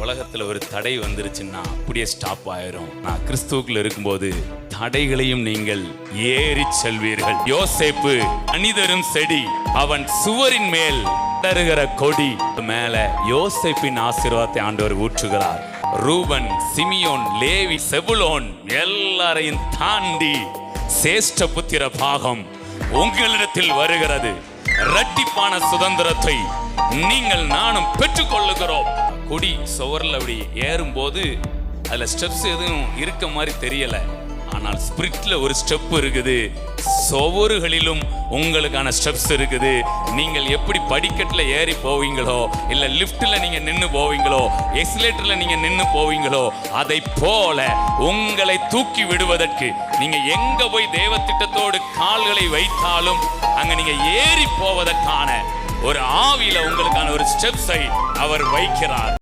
உலகத்துல ஒரு தடை வந்துருச்சுன்னா அப்படியே ஸ்டாப் ஆயிரும். நான் கிறிஸ்துவுக்குள்ள இருக்கும்போது தடைகளையும் நீங்கள் ஏறி செல்வீர்கள். யோசேப்பு அணிதரும் செடி, அவன் சுவரின் மேல் தருகிற கொடி. மேல யோசேப்பின் ஆசீர்வாதத்தை ஆண்டவர் ஊற்றுகிறார். ரூபன், சிமியோன், லேவி, செபுலோன் எல்லாரையும் தாண்டி சேஷ்ட புத்திர பாகம் உங்களிடத்தில் வருகிறது. இரட்டிப்பான சுதந்திரத்தை நீங்கள் நானும் பெற்றுக்கொள்ளுகிறோம். கொடி சுவர்ல அப்படி ஏறும்போது அதுல ஸ்டெப்ஸ் எதுவும் இருக்க மாதிரி தெரியல. ஆனால் ஸ்பிரிட்ல ஒரு ஸ்டெப் இருக்குது, சுவறுகளிலும் உங்களுக்கான ஸ்டெப்ஸ் இருக்குது. நீங்கள் எப்படி படிக்கட்டுல ஏறி போவீங்களோ, இல்ல லிப்ட்ல நீங்க நின்று போவீங்களோ, எக்ஸிலேட்டர்ல நீங்க நின்று போவீங்களோ, அதை போல உங்களை தூக்கி விடுவதற்கு நீங்க எங்க போய் தேவ திட்டத்தோடு கால்களை வைத்தாலும் அங்க நீங்க ஏறி போவதற்கான ஒரு ஆவியில உங்களுக்கான ஒரு ஸ்டெப்ஸை அவர் வைக்கிறார்.